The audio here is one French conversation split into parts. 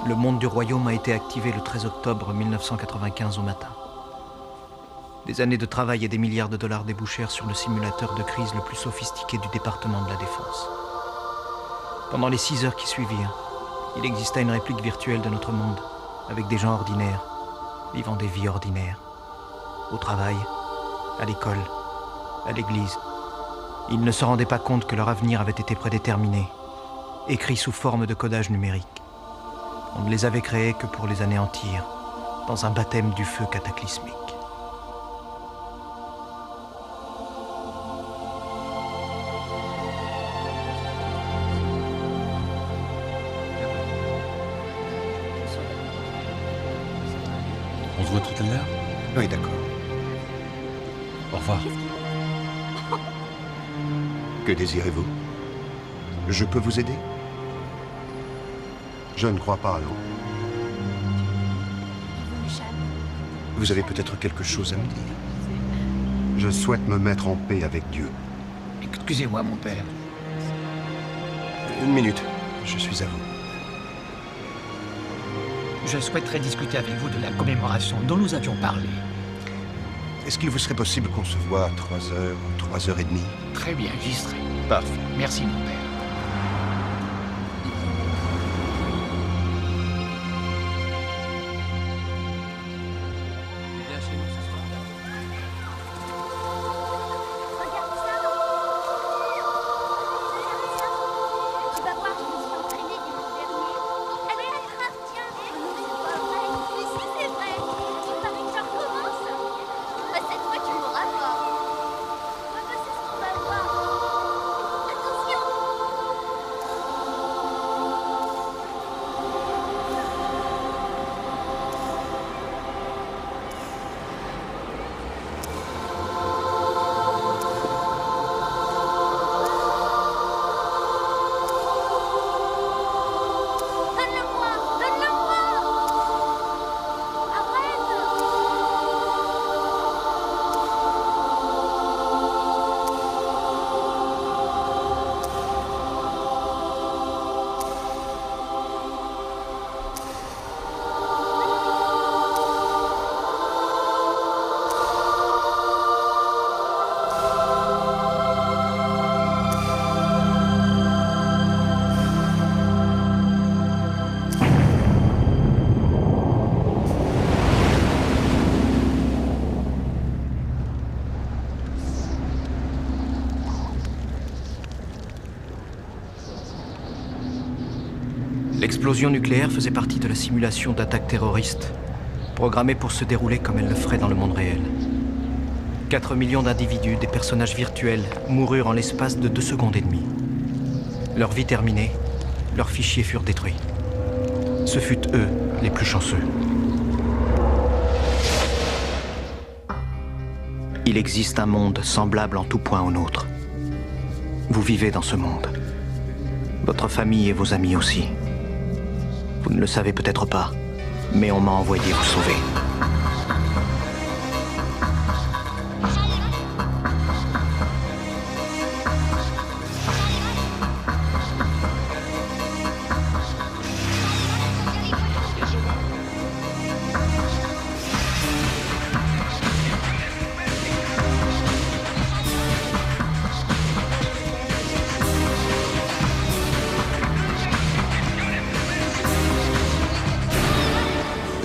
Le monde du royaume a été activé le 13 octobre 1995 au matin. Des années de travail et des milliards de dollars débouchèrent sur le simulateur de crise le plus sophistiqué du département de la Défense. Pendant les 6 heures qui suivirent, il exista une réplique virtuelle de notre monde, avec des gens ordinaires, vivant des vies ordinaires, au travail, à l'école, à l'église. Ils ne se rendaient pas compte que leur avenir avait été prédéterminé, écrit sous forme de codage numérique. On ne les avait créés que pour les anéantir, dans un baptême du feu cataclysmique. On se voit tout à l'heure? Oui, d'accord. Au revoir. Que désirez-vous? Je peux vous aider? Je ne crois pas, non. Vous avez peut-être quelque chose à me dire. Je souhaite me mettre en paix avec Dieu. Excusez-moi, mon père. Une minute, je suis à vous. Je souhaiterais discuter avec vous de la commémoration dont nous avions parlé. Est-ce qu'il vous serait possible qu'on se voit à 3 heures ou 3h30? Très bien, j'y serai. Parfait. Merci, mon père. L'explosion nucléaire faisait partie de la simulation d'attaque terroriste, programmée pour se dérouler comme elle le ferait dans le monde réel. 4 millions d'individus, des personnages virtuels, moururent en l'espace de 2 secondes et demie. Leur vie terminée, leurs fichiers furent détruits. Ce fut eux les plus chanceux. Il existe un monde semblable en tout point au nôtre. Vous vivez dans ce monde. Votre famille et vos amis aussi. Vous ne le savez peut-être pas, mais on m'a envoyé vous sauver.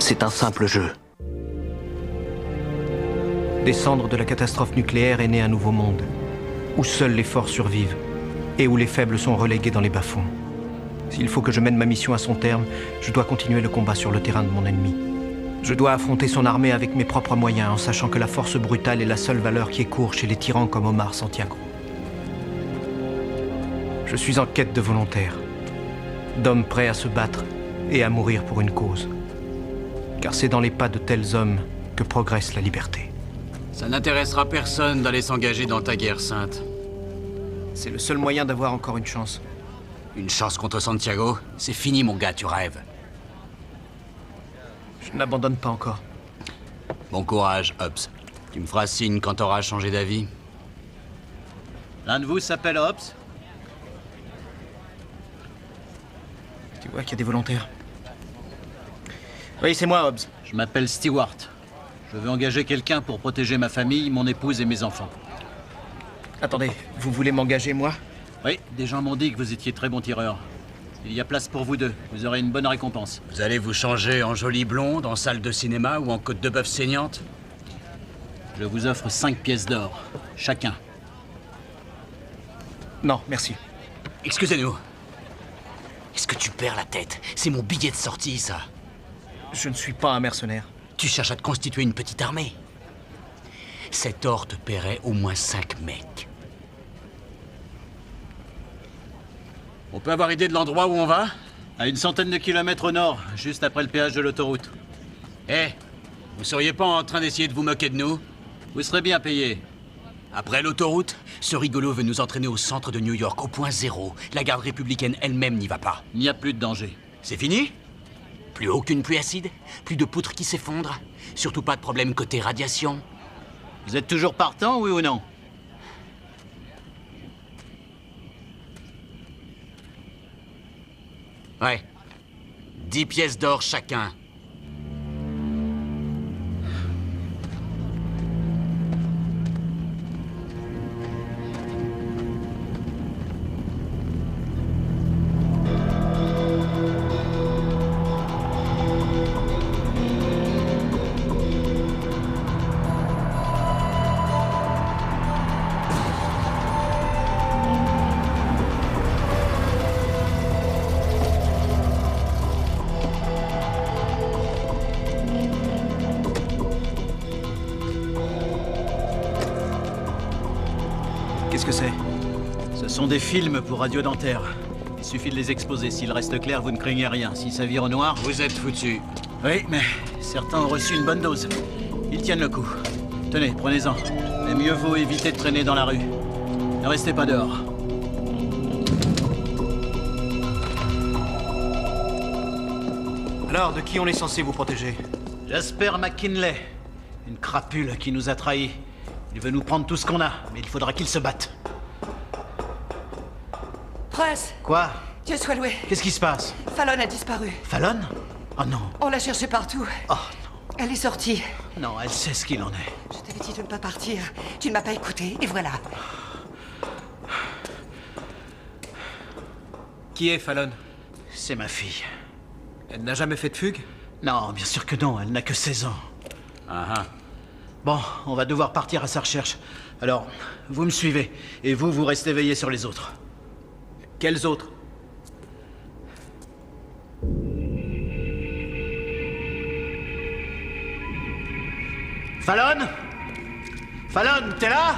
C'est un simple jeu. Des cendres de la catastrophe nucléaire est né un nouveau monde, où seuls les forts survivent, et où les faibles sont relégués dans les bas-fonds. S'il faut que je mène ma mission à son terme, je dois continuer le combat sur le terrain de mon ennemi. Je dois affronter son armée avec mes propres moyens, en sachant que la force brutale est la seule valeur qui court chez les tyrans comme Omar Santiago. Je suis en quête de volontaires, d'hommes prêts à se battre et à mourir pour une cause. Car c'est dans les pas de tels hommes que progresse la liberté. Ça n'intéressera personne d'aller s'engager dans ta guerre sainte. C'est le seul moyen d'avoir encore une chance. Une chance contre Santiago? C'est fini, mon gars, tu rêves. Je n'abandonne pas encore. Bon courage, Hobbs. Tu me feras signe quand t'auras changé d'avis. L'un de vous s'appelle Hobbs? Tu vois qu'il y a des volontaires. Oui, c'est moi, Hobbs. Je m'appelle Stewart. Je veux engager quelqu'un pour protéger ma famille, mon épouse et mes enfants. Attendez, vous voulez m'engager, moi? Oui, des gens m'ont dit que vous étiez très bon tireur. Il y a place pour vous deux. Vous aurez une bonne récompense. Vous allez vous changer en jolie blonde, en salle de cinéma ou en côte de bœuf saignante? Je vous offre 5 pièces d'or, chacun. Non, merci. Excusez-nous. Est-ce que tu perds la tête? C'est mon billet de sortie, ça. Je ne suis pas un mercenaire. Tu cherches à te constituer une petite armée. Cet or te paierait au moins 5 mecs. On peut avoir idée de l'endroit où on va? À une centaine de kilomètres au nord, juste après le péage de l'autoroute. Eh, vous seriez pas en train d'essayer de vous moquer de nous? Vous serez bien payé. Après l'autoroute, ce rigolo veut nous entraîner au centre de New York, au point zéro. La garde républicaine elle-même n'y va pas. Il n'y a plus de danger. C'est fini? Plus aucune pluie acide? Plus de poutres qui s'effondrent? Surtout pas de problème côté radiation? Vous êtes toujours partant, oui ou non? Ouais. 10 pièces d'or chacun. Qu'est-ce que c'est? Ce sont des films pour radio-dentaire. Il suffit de les exposer. S'il reste clair, vous ne craignez rien. Si ça vire au noir... Vous êtes foutus. Oui, mais certains ont reçu une bonne dose. Ils tiennent le coup. Tenez, prenez-en. Mais mieux vaut éviter de traîner dans la rue. Ne restez pas dehors. Alors, de qui on est censé vous protéger? Jasper McKinley. Une crapule qui nous a trahis. Il veut nous prendre tout ce qu'on a, mais il faudra qu'il se batte. Prince, Quoi? Dieu soit loué. Qu'est-ce qui se passe? Fallon a disparu. Fallon? Oh non. On l'a cherchée partout. Oh non. Elle est sortie. Non, elle sait ce qu'il en est. Je t'avais dit de ne pas partir. Tu ne m'as pas écouté, et voilà. Qui est Fallon? C'est ma fille. Elle n'a jamais fait de fugue? Non, bien sûr que non, elle n'a que 16 ans. Bon, on va devoir partir à sa recherche. Alors, vous me suivez, et vous restez veillés sur les autres. Quels autres? Fallon? Fallon, t'es là?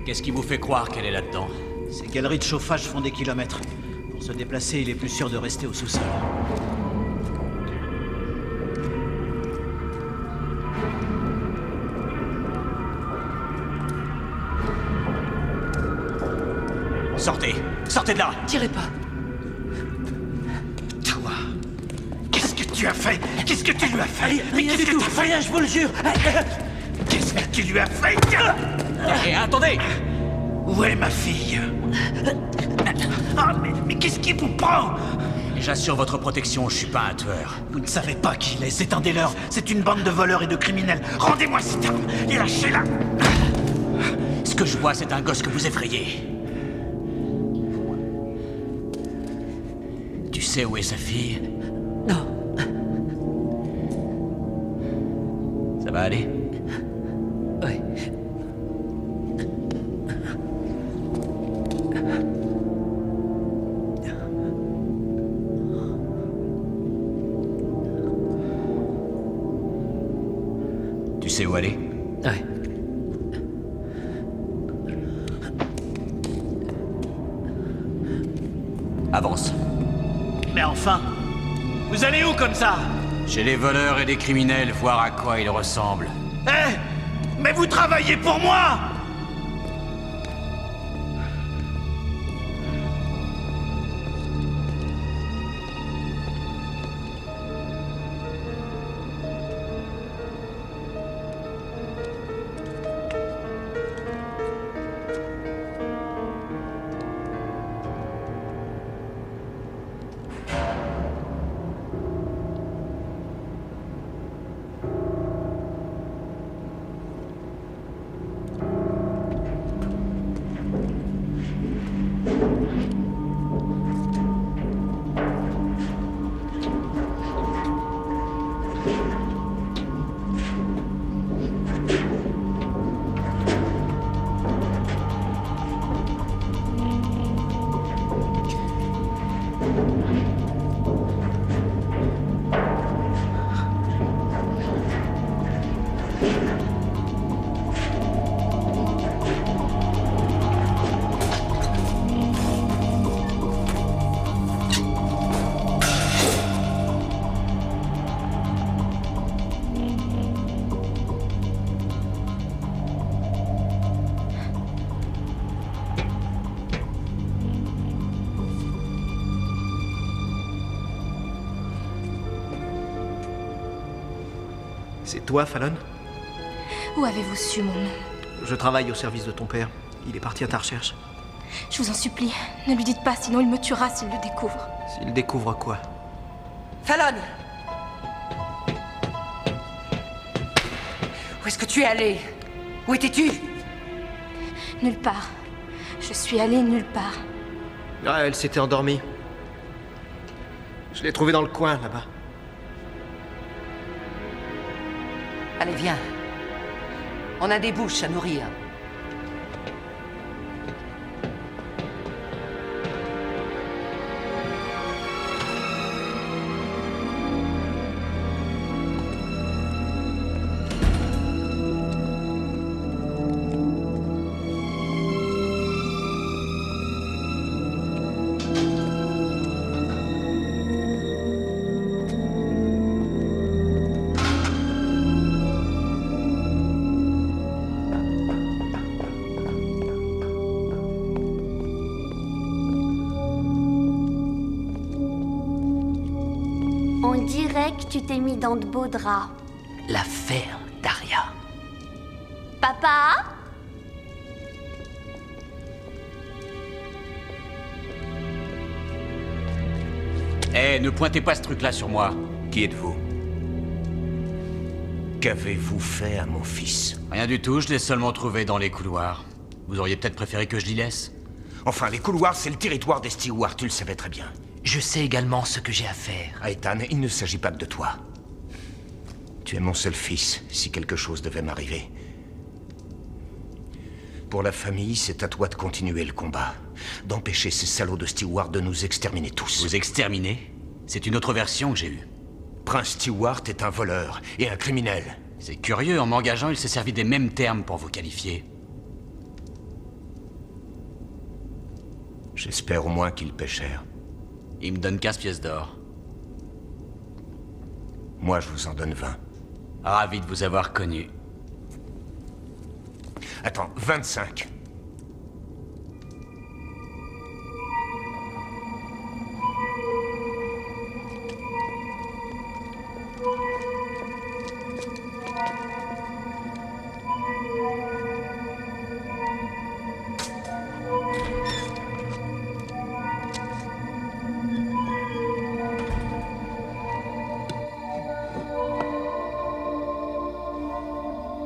Qu'est-ce qui vous fait croire qu'elle est là-dedans? Ces galeries de chauffage font des kilomètres. Pour se déplacer, il est plus sûr de rester au sous-sol. Sortez! Sortez de là! Tirez pas. Toi! Qu'est-ce que tu as fait? Qu'est-ce que tu lui as fait? Mais Rien qu'est-ce du que tout. t'as fait? Rien, je vous le jure. Qu'est-ce que tu lui as fait? Et attendez! Où est ma fille? Ah, mais qu'est-ce qui vous prend? J'assure votre protection, je suis pas un tueur. Vous ne savez pas qui il est, c'est un des leurs. C'est une bande de voleurs et de criminels. Rendez-moi cette arme et lâchez-la! Ce que je vois, c'est un gosse que vous effrayez. Tu sais où est sa fille? Non. Ça va aller? Oui. Tu sais où aller? Oui. Avance. Mais enfin! Vous allez où comme ça? Chez les voleurs et les criminels, voir à quoi ils ressemblent. Eh! Mais vous travaillez pour moi! C'est toi, Fallon? Où avez-vous su mon nom? Je travaille au service de ton père. Il est parti à ta recherche. Je vous en supplie, ne lui dites pas, sinon il me tuera s'il le découvre. S'il découvre quoi? Fallon! Où est-ce que tu es allé? Où étais-tu? Nulle part. Je suis allée nulle part. Ah, elle s'était endormie. Je l'ai trouvée dans le coin, là-bas. Allez, viens. On a des bouches à nourrir. On dirait que tu t'es mis dans de beaux draps. L'affaire Daria. Papa? Eh, ne pointez pas ce truc-là sur moi. Qui êtes-vous? Qu'avez-vous fait à mon fils? Rien du tout, je l'ai seulement trouvé dans les couloirs. Vous auriez peut-être préféré que je l'y laisse? Enfin, les couloirs, c'est le territoire des Stewart, tu le savais très bien. Je sais également ce que j'ai à faire. Ethan, il ne s'agit pas que de toi. Tu es mon seul fils, si quelque chose devait m'arriver. Pour la famille, c'est à toi de continuer le combat. D'empêcher ces salauds de Stewart de nous exterminer tous. Vous exterminer? C'est une autre version que j'ai eue. Prince Stewart est un voleur et un criminel. C'est curieux, en m'engageant, il s'est servi des mêmes termes pour vous qualifier. J'espère au moins qu'il paie cher. Il me donne 15 pièces d'or. Moi, je vous en donne 20. Ravi de vous avoir connu. Attends, 25.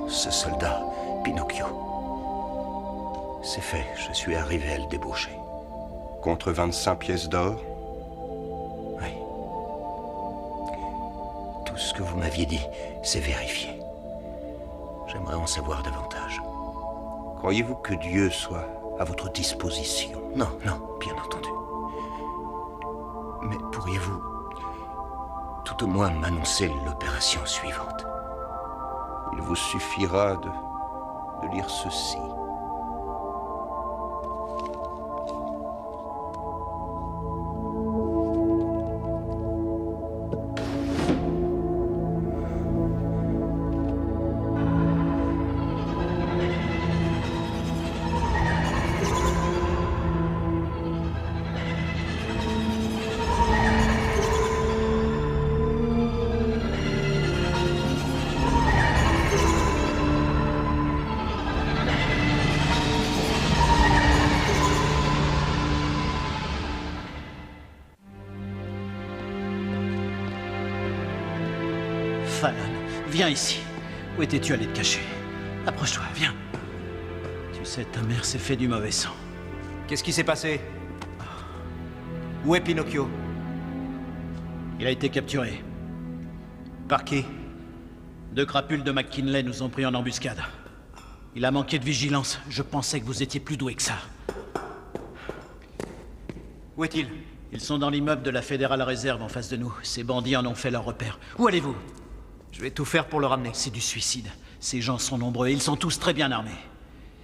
Ce soldat, Pinocchio. C'est fait, je suis arrivé à le débaucher. Contre 25 pièces d'or? Oui. Tout ce que vous m'aviez dit, c'est vérifié. J'aimerais en savoir davantage. Croyez-vous que Dieu soit À votre disposition. Non, non, bien entendu. Mais pourriez-vous tout au moins m'annoncer l'opération suivante? Il vous suffira de lire ceci. Fallon, viens ici. Où étais-tu allé te cacher? Approche-toi, viens. Tu sais, ta mère s'est fait du mauvais sang. Qu'est-ce qui s'est passé? Où est Pinocchio? Il a été capturé. Par qui? 2 crapules de McKinley nous ont pris en embuscade. Il a manqué de vigilance. Je pensais que vous étiez plus doué que ça. Où est-il? Ils sont dans l'immeuble de la Fédérale Réserve en face de nous. Ces bandits en ont fait leur repère. Où allez-vous? Je vais tout faire pour le ramener. C'est du suicide. Ces gens sont nombreux et ils sont tous très bien armés.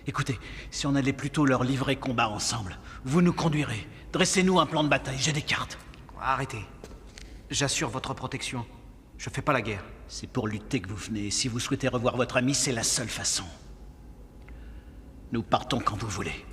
Écoutez, si on allait plutôt leur livrer combat ensemble, vous nous conduirez. Dressez-nous un plan de bataille, j'ai des cartes. Arrêtez. J'assure votre protection. Je fais pas la guerre. C'est pour lutter que vous venez. Si vous souhaitez revoir votre ami, c'est la seule façon. Nous partons quand vous voulez.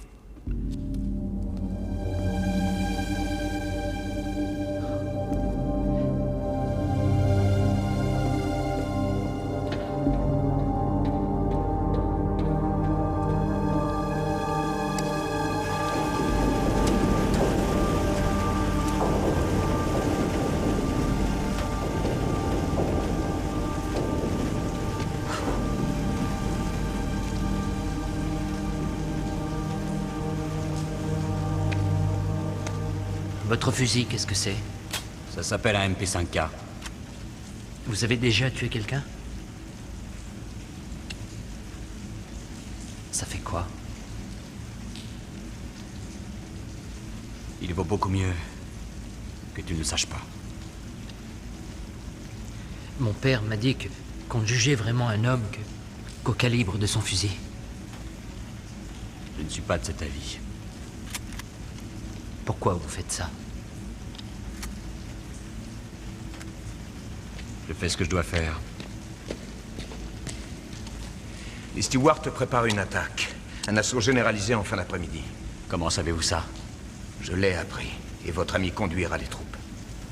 Votre fusil, qu'est-ce que c'est? Ça s'appelle un MP5K. Vous avez déjà tué quelqu'un? Ça fait quoi? Il vaut beaucoup mieux que tu ne le saches pas. Mon père m'a dit qu'on ne jugeait vraiment un homme qu'au calibre de son fusil. Je ne suis pas de cet avis. Pourquoi vous faites ça? Je fais ce que je dois faire. Les Stewarts préparent une attaque. Un assaut généralisé en fin d'après-midi. Comment savez-vous ça? Je l'ai appris. Et votre ami conduira les troupes.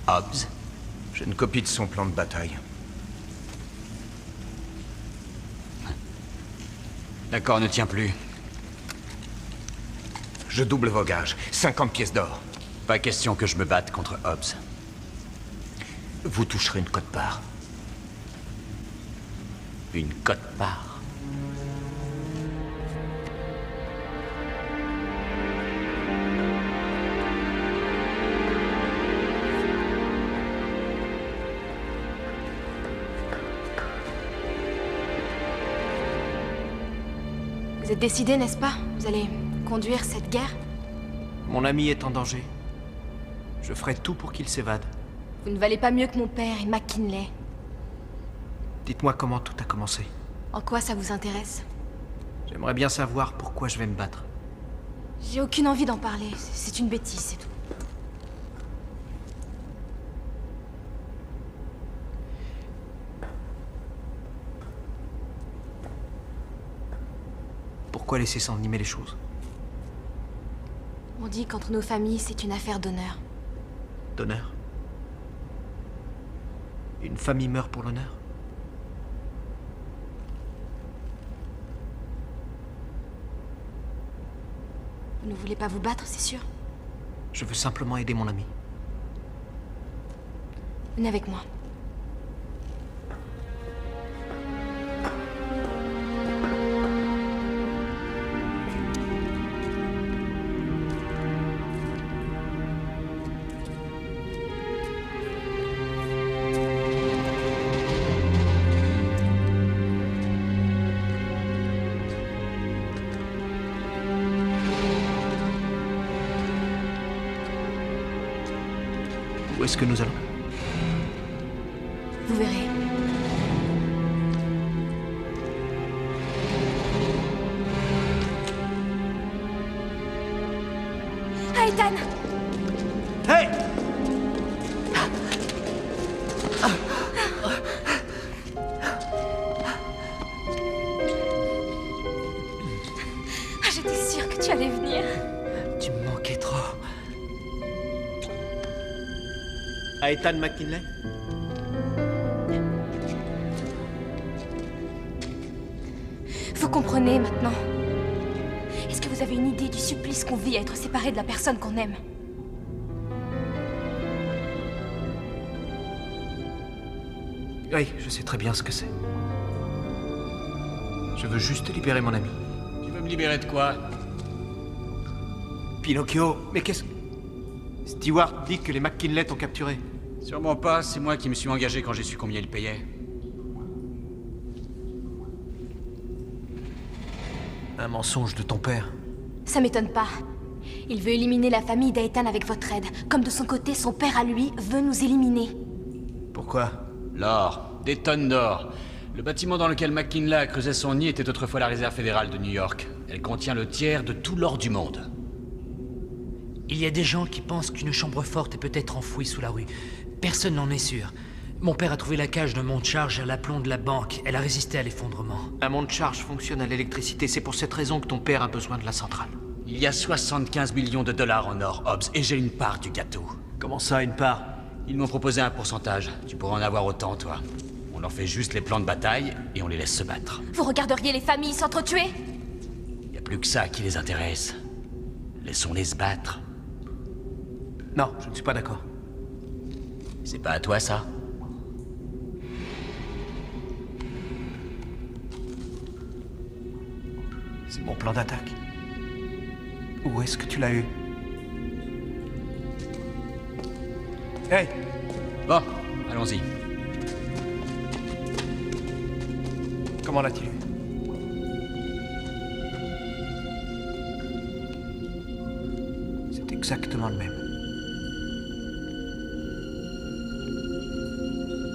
Hobbs? J'ai une copie de son plan de bataille. L'accord ne tient plus. Je double vos gages. 50 pièces d'or. Pas question que je me batte contre Hobbs. Vous toucherez une quote-part. Une quote-part? Vous êtes décidé, n'est-ce pas? Vous allez conduire cette guerre? Mon ami est en danger. Je ferai tout pour qu'il s'évade. Vous ne valez pas mieux que mon père et McKinley. Dites-moi comment tout a commencé. En quoi ça vous intéresse? J'aimerais bien savoir pourquoi je vais me battre. J'ai aucune envie d'en parler. C'est une bêtise, c'est tout. Pourquoi laisser s'envenimer les choses? On dit qu'entre nos familles, c'est une affaire d'honneur. D'honneur? Une famille meurt pour l'honneur? Vous ne voulez pas vous battre, c'est sûr? Je veux simplement aider mon ami. Venez avec moi. Où est-ce que nous allons? Vous verrez. Ah, Ethan! Hey! Ah, j'étais sûre que tu allais venir. Tu me manquais trop. À Ethan McKinley? Vous comprenez maintenant? Est-ce que vous avez une idée du supplice qu'on vit à être séparés de la personne qu'on aime? Oui, je sais très bien ce que c'est. Je veux juste libérer mon ami. Tu veux me libérer de quoi? Pinocchio, mais qu'est-ce... Stewart dit que les McKinley t'ont capturé. Sûrement pas, c'est moi qui me suis engagé quand j'ai su combien il payait. Un mensonge de ton père. Ça m'étonne pas. Il veut éliminer la famille d'Ethan avec votre aide, comme de son côté, son père à lui veut nous éliminer. Pourquoi? L'or. Des tonnes d'or. Le bâtiment dans lequel McKinley a creusé son nid était autrefois la réserve fédérale de New York. Elle contient le tiers de tout l'or du monde. Il y a des gens qui pensent qu'une chambre forte est peut-être enfouie sous la rue. Personne n'en est sûr. Mon père a trouvé la cage d'un monte-charge à l'aplomb de la banque. Elle a résisté à l'effondrement. Un monte-charge fonctionne à l'électricité. C'est pour cette raison que ton père a besoin de la centrale. Il y a 75 millions de dollars en or, Hobbs, et j'ai une part du gâteau. Comment ça, une part? Ils m'ont proposé un pourcentage. Tu pourras en avoir autant, toi. On leur fait juste les plans de bataille et on les laisse se battre. Vous regarderiez les familles s'entretuer? Y a plus que ça qui les intéresse. Laissons-les se battre. Non, je ne suis pas d'accord. C'est pas à toi, ça? C'est mon plan d'attaque. Où est-ce que tu l'as eu? Hey! Bon, allons-y. Comment l'as-tu eu? C'est exactement le même.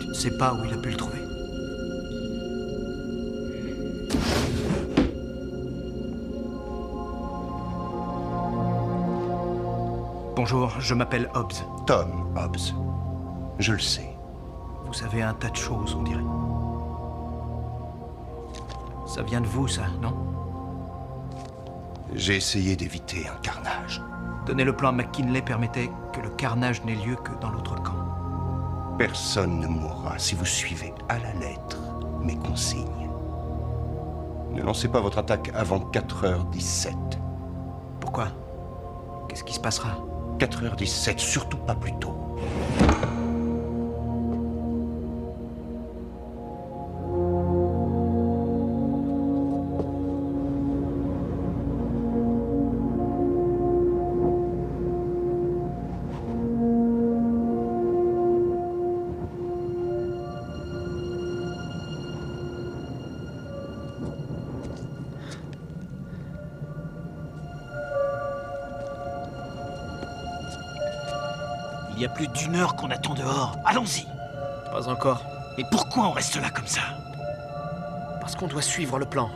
Tu ne sais pas où il a pu le trouver. Bonjour, je m'appelle Hobbs. Tom Hobbs. Je le sais. Vous savez un tas de choses, on dirait. Ça vient de vous, ça, non? J'ai essayé d'éviter un carnage. Donner le plan à McKinley permettait que le carnage n'ait lieu que dans l'autre camp. Personne ne mourra si vous suivez à la lettre mes consignes. Ne lancez pas votre attaque avant 4h17. Pourquoi? Qu'est-ce qui se passera? 4h17, surtout pas plus tôt. Il y a plus d'1 heure qu'on attend dehors. Allons-y. Pas encore. Mais pourquoi on reste là comme ça? Parce qu'on doit suivre le plan.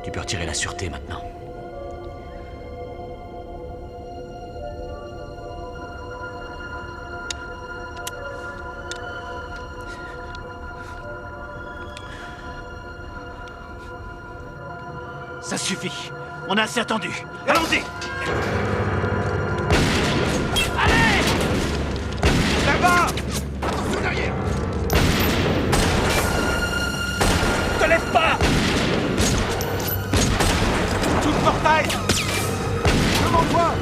Tu peux retirer la sûreté maintenant. Ça suffit. On a assez attendu. Allons-y. Allez! Là-bas! Attention derrière! Te lève pas! Tout le portail! Devant toi!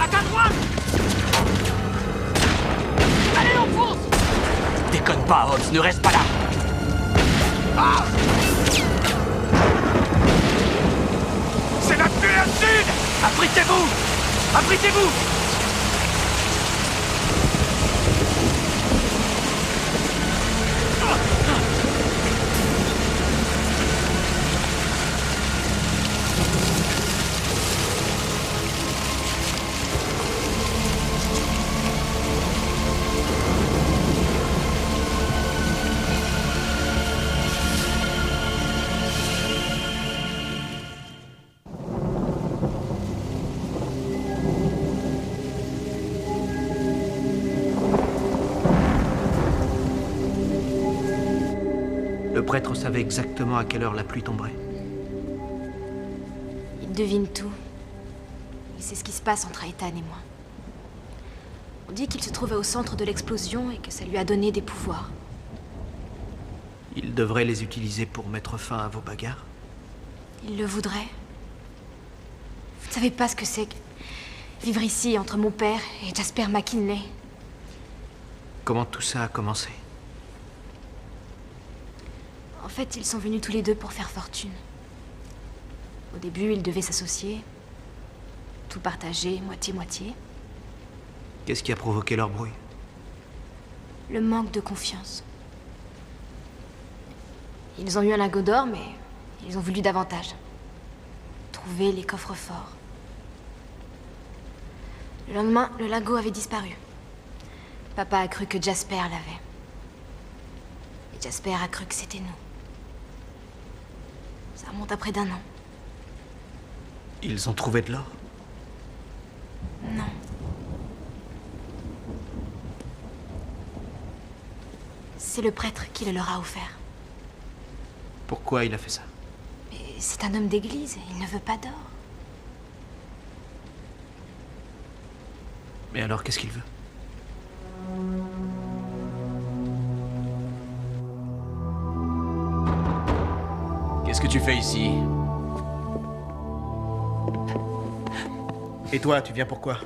À ta droite! Allez, on fonce! Déconne pas, Hobbs, ne reste pas là! Ah! C'est la pluie à sud! Abritez-vous! Abritez-vous! Le prêtre savait exactement à quelle heure la pluie tomberait. Il devine tout. Il sait ce qui se passe entre Ethan et moi. On dit qu'il se trouvait au centre de l'explosion et que ça lui a donné des pouvoirs. Il devrait les utiliser pour mettre fin à vos bagarres. Il le voudrait. Vous ne savez pas ce que c'est que vivre ici entre mon père et Jasper McKinley. Comment tout ça a commencé? En fait, ils sont venus tous les deux pour faire fortune. Au début, ils devaient s'associer, tout partager, moitié-moitié. Qu'est-ce qui a provoqué leur bruit? Le manque de confiance. Ils ont eu un lingot d'or, mais ils ont voulu davantage. Trouver les coffres forts. Le lendemain, le lingot avait disparu. Papa a cru que Jasper l'avait. Et Jasper a cru que c'était nous. Ça remonte à près d'1 an. Ils ont trouvé de l'or? Non. C'est le prêtre qui le leur a offert. Pourquoi il a fait ça? Mais c'est un homme d'église, il ne veut pas d'or. Mais alors, qu'est-ce qu'il veut? Qu'est-ce que tu fais ici? Et toi, tu viens pourquoi?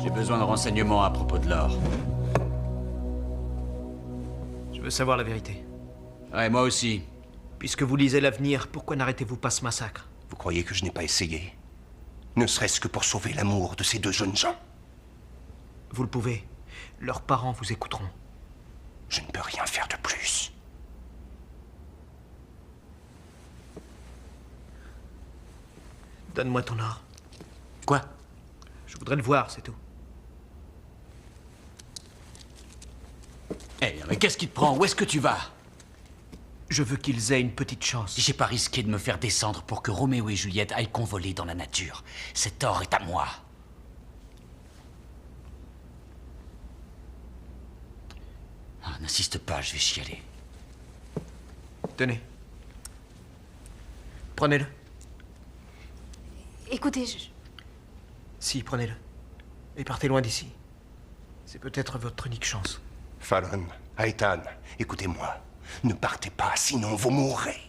J'ai besoin de renseignements à propos de l'or. Je veux savoir la vérité. Ouais, moi aussi. Puisque vous lisez l'avenir, pourquoi n'arrêtez-vous pas ce massacre? Vous croyez que je n'ai pas essayé? Ne serait-ce que pour sauver l'amour de ces 2 jeunes gens. Vous le pouvez. Leurs parents vous écouteront. Je ne peux rien faire de plus. Donne-moi ton or. Quoi? Je voudrais le voir, c'est tout. Eh, mais qu'est-ce qui te prend? Où est-ce que tu vas? Je veux qu'ils aient une petite chance. J'ai pas risqué de me faire descendre pour que Roméo et Juliette aillent convoler dans la nature. Cet or est à moi. Ah, n'insiste pas, je vais chialer. Tenez. Prenez-le. Écoutez, Si, prenez-le. Et partez loin d'ici. C'est peut-être votre unique chance. Fallon, Ethan, écoutez-moi. Ne partez pas, sinon vous mourrez.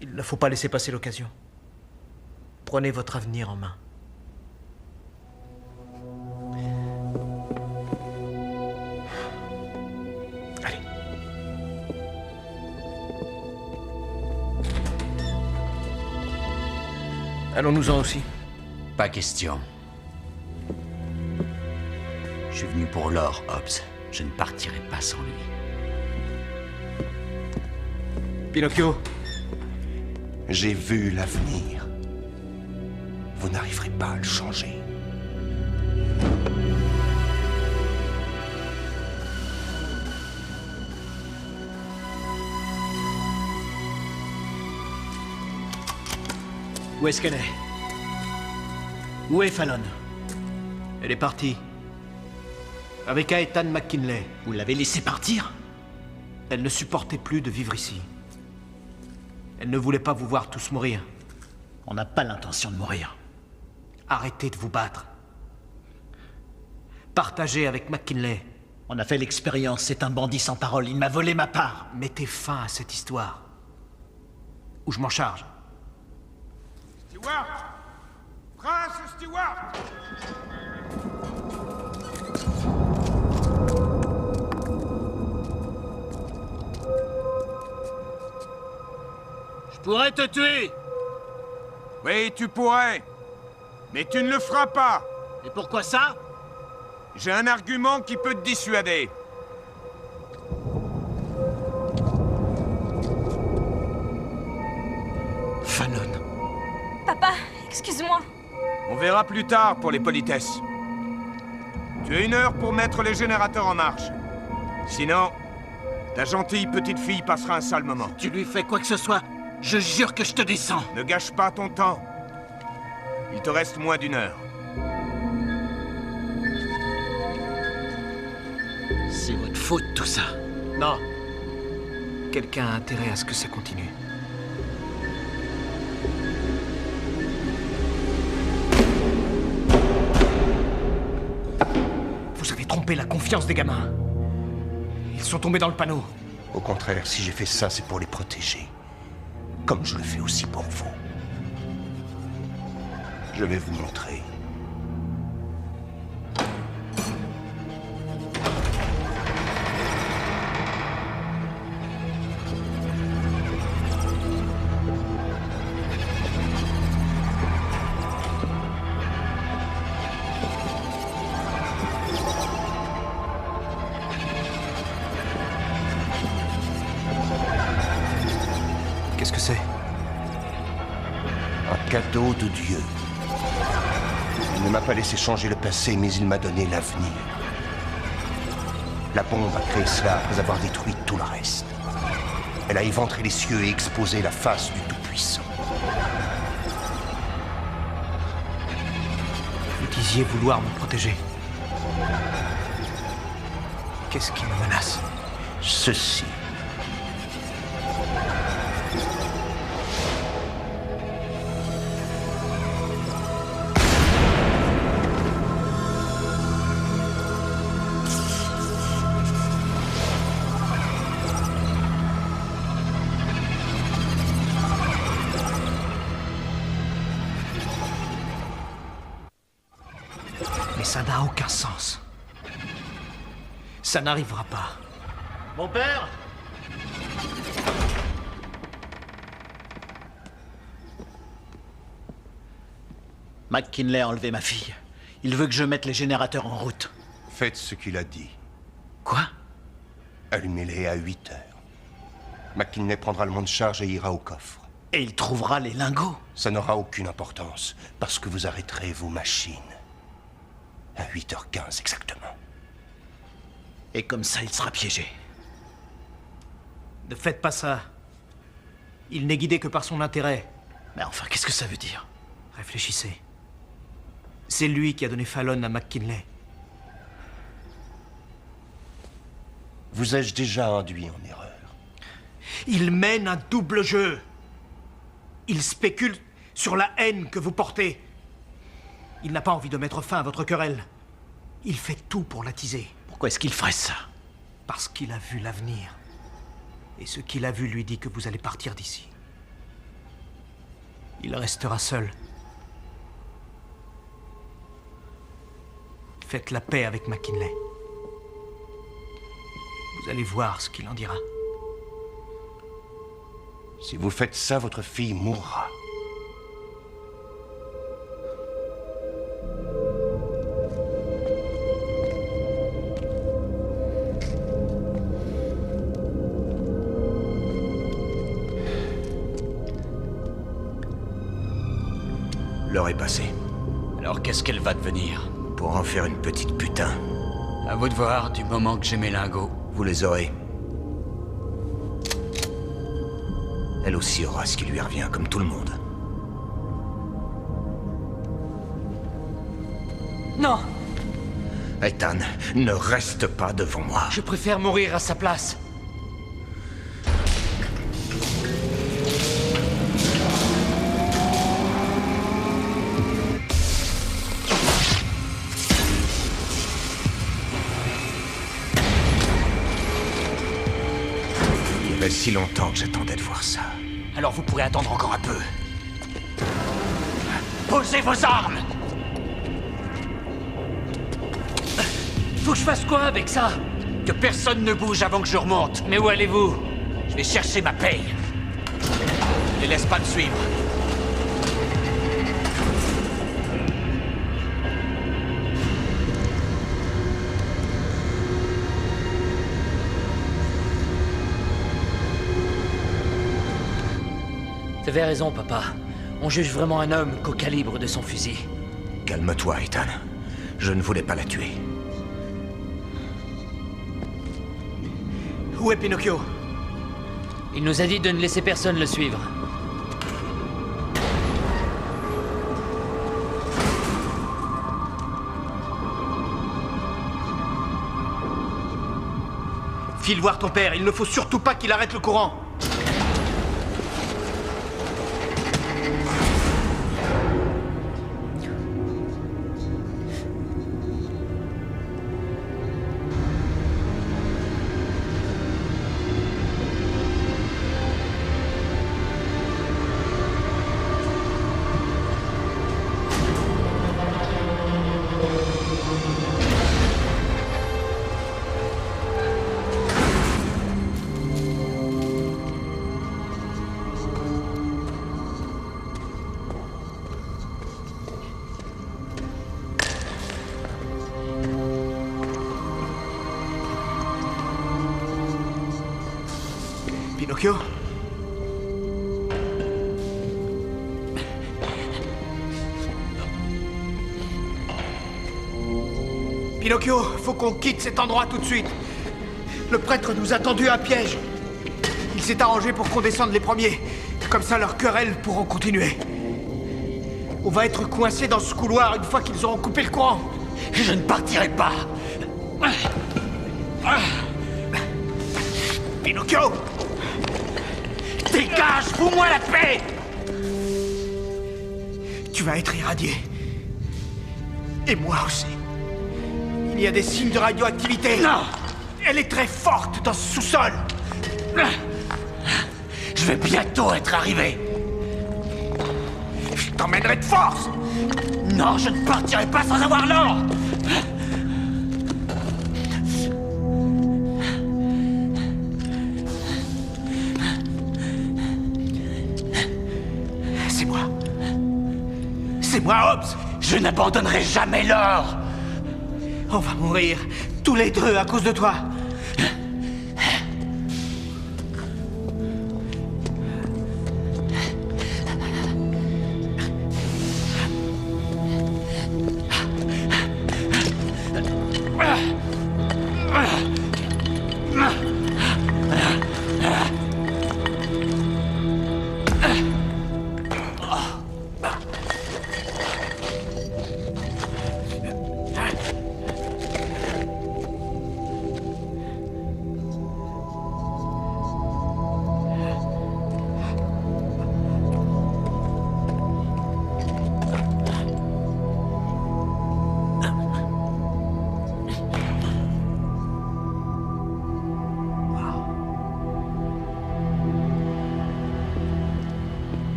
Il ne faut pas laisser passer l'occasion. Prenez votre avenir en main. Allez. Allons-nous-en aussi. Pas question. Je suis venu pour l'or, Hobbs. Je ne partirai pas sans lui. Pinocchio. J'ai vu l'avenir. Vous n'arriverez pas à le changer. Où est-ce qu'elle est? Où est Fallon? Elle est partie. Avec Ethan McKinley. Vous l'avez laissée partir? Elle ne supportait plus de vivre ici. Elle ne voulait pas vous voir tous mourir. On n'a pas l'intention de mourir. Arrêtez de vous battre. Partagez avec McKinley. On a fait l'expérience, c'est un bandit sans parole, il m'a volé ma part. Mettez fin à cette histoire. Ou je m'en charge. Stewart! Prince Stewart! Je pourrais te tuer! Oui, tu pourrais. Mais tu ne le feras pas. Et pourquoi ça? J'ai un argument qui peut te dissuader. Fallon. Papa, excuse-moi. On verra plus tard pour les politesses. Tu as 1 heure pour mettre les générateurs en marche. Sinon, ta gentille petite fille passera un sale moment. Tu lui fais quoi que ce soit, je jure que je te descends. Ne gâche pas ton temps. Il te reste moins d'1 heure. C'est votre faute, tout ça. Non. Quelqu'un a intérêt à ce que ça continue. Vous avez trompé la confiance des gamins. Ils sont tombés dans le panneau. Au contraire, si j'ai fait ça, c'est pour les protéger. Comme je le fais aussi pour vous. Je vais vous montrer. cadeau de Dieu. Il ne m'a pas laissé changer le passé, mais il m'a donné l'avenir. La bombe a créé cela après avoir détruit tout le reste. Elle a éventré les cieux et exposé la face du Tout-Puissant. Vous disiez vouloir me protéger. Qu'est-ce qui me menace? Ceci. Mais ça n'a aucun sens. Ça n'arrivera pas. Mon père? McKinley a enlevé ma fille. Il veut que je mette les générateurs en route. Faites ce qu'il a dit. Quoi? Allumez-les à 8 heures. McKinley prendra le monte charge et ira au coffre. Et il trouvera les lingots? Ça n'aura aucune importance, parce que vous arrêterez vos machines. À 8h15 exactement. Et comme ça, il sera piégé. Ne faites pas ça. Il n'est guidé que par son intérêt. Mais enfin, qu'est-ce que ça veut dire? Réfléchissez. C'est lui qui a donné Fallon à McKinley. Vous ai-je déjà induit en erreur? Il mène un double jeu. Il spécule sur la haine que vous portez. Il n'a pas envie de mettre fin à votre querelle. Il fait tout pour l'attiser. Pourquoi est-ce qu'il ferait ça? Parce qu'il a vu l'avenir. Et ce qu'il a vu lui dit que vous allez partir d'ici. Il restera seul. Faites la paix avec McKinley. Vous allez voir ce qu'il en dira. Si vous faites ça, votre fille mourra. L'heure est passée. Alors qu'est-ce qu'elle va devenir? Pour en faire une petite putain. À vous de voir, du moment que j'ai mes lingots. Vous les aurez. Elle aussi aura ce qui lui revient, comme tout le monde. Non! Ethan, ne reste pas devant moi. Je préfère mourir à sa place. Il y avait si longtemps que j'attendais de voir ça. Alors vous pourrez attendre encore un peu. Posez vos armes! Faut que je fasse quoi avec ça? Que personne ne bouge avant que je remonte. Mais où allez-vous? Je vais chercher ma paye. Ne les laisse pas me suivre. T'avais raison, papa. On juge vraiment un homme qu'au calibre de son fusil. Calme-toi, Ethan. Je ne voulais pas la tuer. Où est Pinocchio? Il nous a dit de ne laisser personne le suivre. File voir ton père, il ne faut surtout pas qu'il arrête le courant. Pinocchio? Pinocchio, faut qu'on quitte cet endroit tout de suite. Le prêtre nous a tendu un piège. Il s'est arrangé pour qu'on descende les premiers. Comme ça, leurs querelles pourront continuer. On va être coincés dans ce couloir une fois qu'ils auront coupé le courant. Je ne partirai pas. Pinocchio! Dégage, fous-moi la paix! Tu vas être irradié. Et moi aussi. Il y a des signes de radioactivité. Non! Elle est très forte dans ce sous-sol. Je vais bientôt être arrivé. Je t'emmènerai de force. Non, je ne partirai pas sans avoir l'ordre. C'est moi. C'est moi, Hobbs. Je n'abandonnerai jamais l'or. On va mourir, tous les deux, à cause de toi.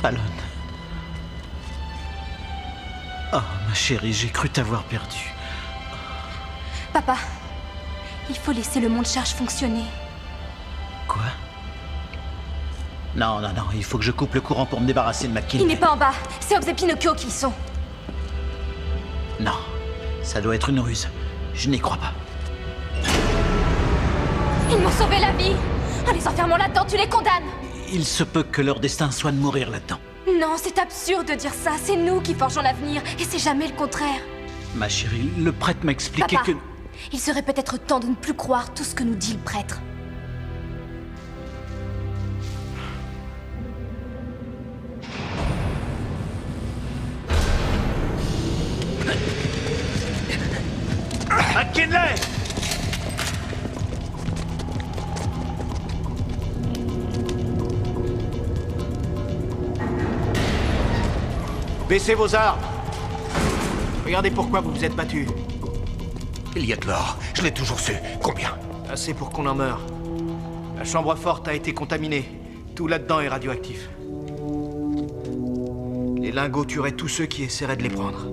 Fallon. Oh, ma chérie, j'ai cru t'avoir perdu. Papa, il faut laisser le monte-charge fonctionner. Quoi? Non, il faut que je coupe le courant pour me débarrasser de McKinley. Il n'est pas en bas, c'est Hobbs et Pinocchio qui y sont. Non, ça doit être une ruse. Je n'y crois pas. Ils m'ont sauvé la vie. En les enfermant là-dedans, tu les condamnes. Il se peut que leur destin soit de mourir là-dedans. Non, c'est absurde de dire ça. C'est nous qui forgeons l'avenir, et c'est jamais le contraire. Ma chérie, le prêtre m'a expliqué Papa, que... il serait peut-être temps de ne plus croire tout ce que nous dit le prêtre. McKinley! Baissez vos armes. Regardez pourquoi vous vous êtes battus. Il y a de l'or, je l'ai toujours su. Combien? Assez pour qu'on en meure. La chambre forte a été contaminée. Tout là-dedans est radioactif. Les lingots tueraient tous ceux qui essaieraient de les prendre.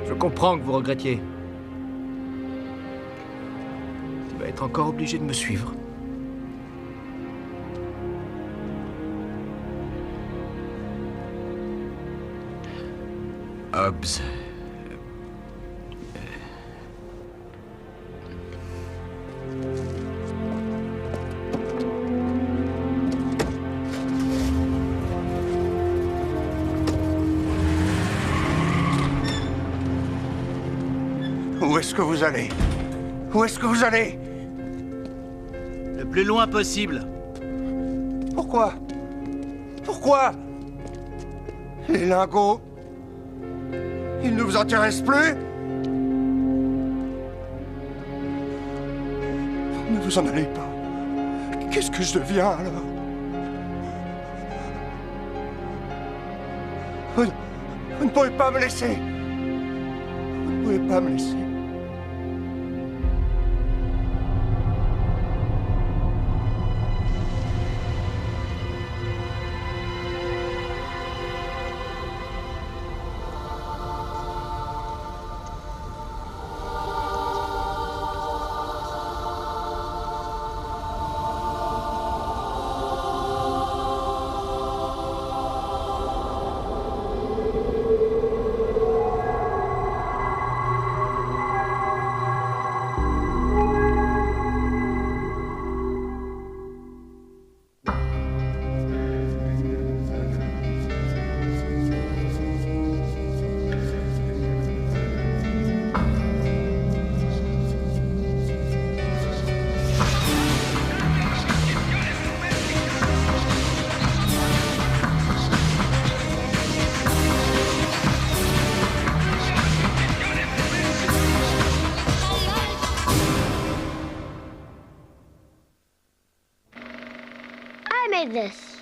Je comprends que vous regrettiez. Tu vas être encore obligé de me suivre. Hobbs. Où est-ce que vous allez? Où est-ce que vous allez? Le plus loin possible. Pourquoi? Pourquoi? Les lingots? Ils ne vous intéressent plus? Ne vous en allez pas. Qu'est-ce que je deviens alors? Vous ne pouvez pas me laisser. Vous ne pouvez pas me laisser. I made this.